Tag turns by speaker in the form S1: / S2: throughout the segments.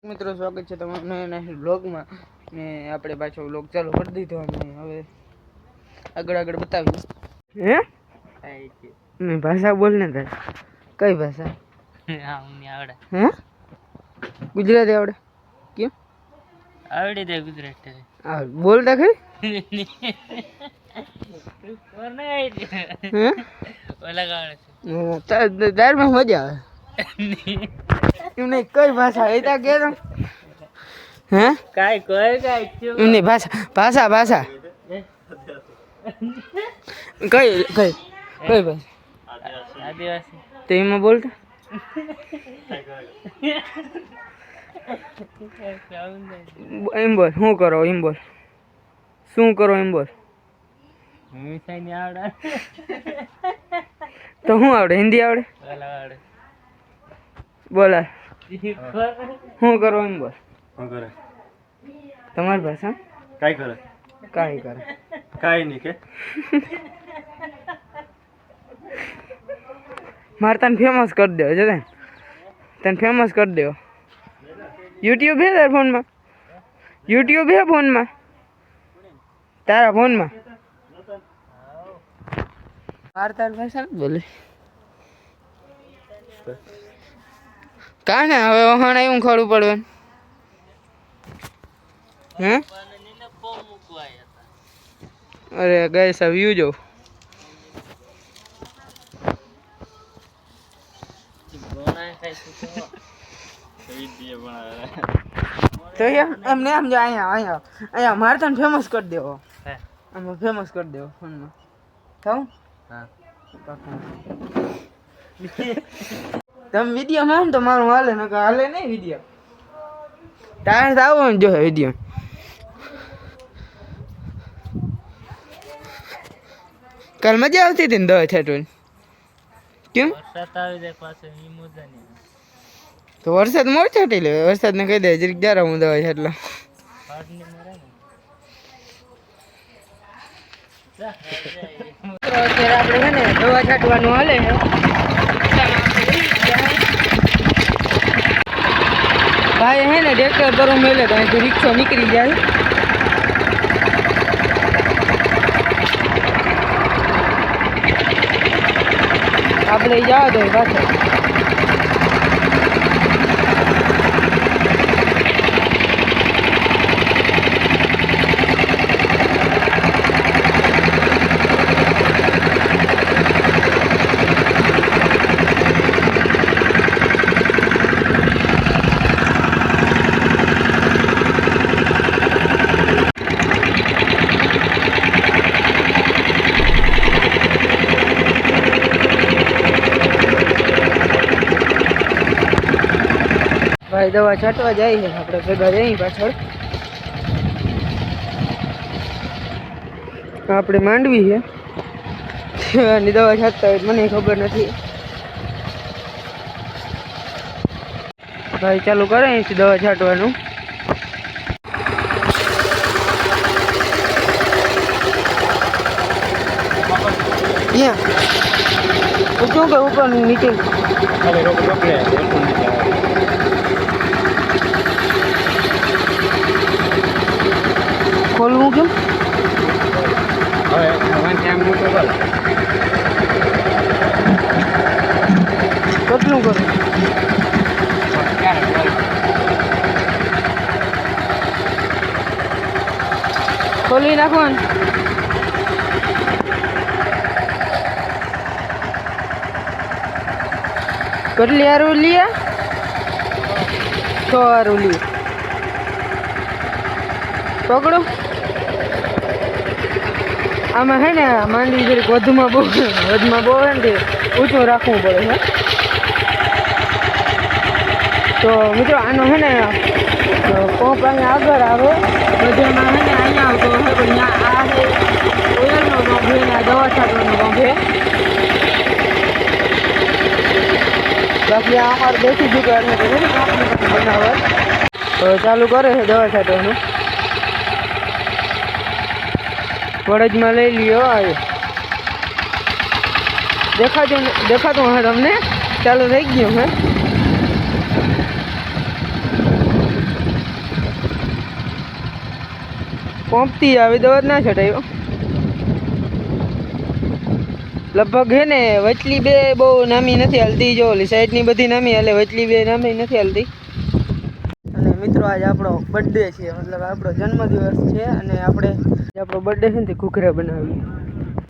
S1: મિત્રો સ્વાગત છે તમારું નવા વ્લોગમાં ને આપણે પાછો વ્લોગ ચાલુ કરી દીધો અને હવે આગળ બતાવીએ હે ને ભાષા બોલ ને તાર કઈ ભાષા
S2: હા મને આવડે
S1: હે ગુજરાતી આવડે કેમ
S2: આવડે દે ગુજરાતી
S1: આ બોલતા ખરી હે
S2: ઓલા ગાળે
S1: તારમાં મજા આવે એમને કઈ ભાષા એ તા કે હે
S2: કાઈ કોઈ
S1: એમની ભાષા કઈ ભાષા
S2: આદિવાસી
S1: તો એમાં બોલતા એમ બોલ શું કરો એમ બોલ શું કરો એમ બોલ
S2: મિસાઈ આવડે
S1: તો શું આવડે હિન્દી આવડે
S2: ઓલા આવડે
S1: બોલા શું કરો એમ બોલ
S3: શું કરે
S1: તમારી ભાષા
S3: કાઈ કરે
S1: કાંઈ કરે
S3: કાઈ નહીં કે
S1: મારે તને ફેમસ કરી દેવો છે તને ફેમસ કરી દેવો યુટ્યુબ હે તારા ફોનમાં યુટ્યુબ હે ફોનમાં તારા ફોનમાં મારે તારી ભાષા નથી બોલે કાને હવે વહાણ આવ્યું ખડું પડવાનું હે અરે ગઈ સા વ્યૂ જો તો એમને આમ જો અહીંયા મારે તને ફેમસ કરી દેવો આમાં ફેમસ કરી દેવો ફોનમાં થાવ તમે વિડીયો માં તો મારું હાલે ને હાલે નહીં વિડીયો તારે તો આવો જો વિડીયો કાલ મજા આવતી હતી ને દવા છાંટવાની કેમ
S2: વરસાદ આવી જાય પાછો ઈ મજા નહીં
S1: તો વરસાદ મોર છાંટી લે વરસાદ ને કહી દે જરીક જરા હું દવા છાંટલો
S2: પાડની મરે ને
S1: અત્યારે આપણે છે ને દવા છાંટવાનું હાલે છે ભાઈ હે ને ટ્રેક્ટર પર મેલે તો અહીંથી રિક્ષો નીકળી જાય આપણે જવા દો પાછળ ભાઈ દવા છાંટવા જાય છે આપણે ભેગા જઈએ પાછળ આપણે માંડવી છે એની દવા છાંટતા હોય મને ખબર નથી ભાઈ ચાલુ કરે અહીંથી દવા છાંટવાનું શું કે ઉપર નીચે ખોલવું કેમ કેટલું કરું ખોલી નાખવાનું કેટલી હારું લીએ 6 હારું લીએ પકડો આમાં હે ને માંડવી જરીક વધુમાં બહુ હે ને ઊંચું રાખવું પડે છે તો મિત્રો આનો હે ને પંપ અહીંયા આગળ આવે બધામાં હે ને અહીંયા આવતો હે પણ આ હે ઓઇલનો પંપ હે ને દવા છાંટવાનો પંપ હે બાકી આ અમારે દેશી જુગાડ છે બનાવવા તો ચાલુ કરે છે દવા છાંટવાનું વડજમાં લઈ લ્યો આવે દેખાતું હે તમને ચાલુ થઈ ગયું હે પંપથી આવી દવા ના છટાયો લગભગ હે ને વચલી બે બહુ નામી નથી હાલતી જો ઓલી સાઈડની બધી નામી હાલે વચલી બે નામી નથી હાલતી. અને મિત્રો આજે આપણો બર્થડે છે મતલબ આપણો જન્મદિવસ છે અને આપણો બર્થડે છે ને તે ઘૂઘરા બનાવીએ.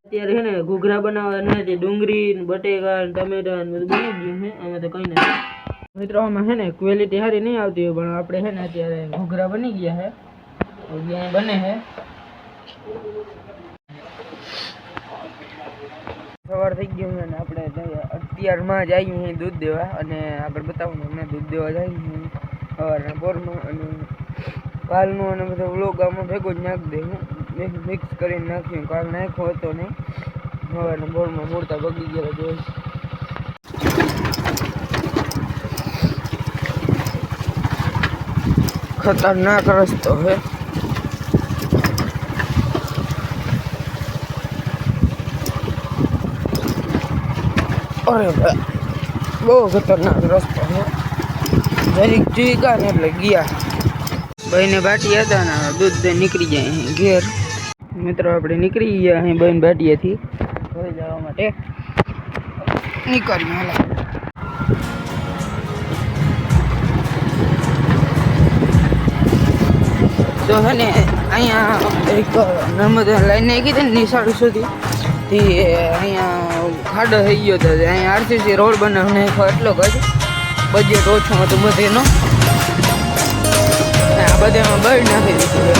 S1: અત્યારે છે ને ઘૂઘરા બનાવવાના છે ડુંગળી બટેકા ટમેટા ને બધું બની ગયું છે આમાં તો કંઈ નથી. મિત્રો આમાં છે ને ક્વોલિટી સારી નહીં આવતી હોય પણ આપણે છે ને અત્યારે ઘૂઘરા બની ગયા છે બને છે. સવાર થઈ ગયું છે અને આપણે અત્યારમાં જ આવ્યું છે દૂધ દેવા અને આગળ બતાવું અમે દૂધ દેવા જઈએ સવારના પોરમાં અને કાલનું અને બધો વ્લોગ આમાં ભેગો જ નાખી દે હું મિક્સ કરીને નાખ્યું કાલ નાખ્યો હતો નહીં સવારના પોરમાં મૂળતા બગી ગયેલા જોઈ. ખતરનાક રસ્તો છે. અરે ભાઈ બહુ ખતરનાક રસ્તો છે. જરીક જોઈ ગયા ને એટલે ગયા ભાઈને બાટી હતા ને દૂધ નીકળી જાય અહીં ઘેર. મિત્રો આપણે નીકળી ગયા અહીં બહેન બાટીએથી ઘરે જવા માટે નીકળ્યું હાલ. તો છે ને અહીંયા એક નર્મદા લાઈન આવી ગઈ ને નિશાળ સુધી અહીંયા ખાડો થઈ ગયો હતો અહીંયા આરસીસી રોડ બનાવીને એટલો જ બજેટ ઓછું હતું બધેનો આ બધામાં બળ નાખી દીધું.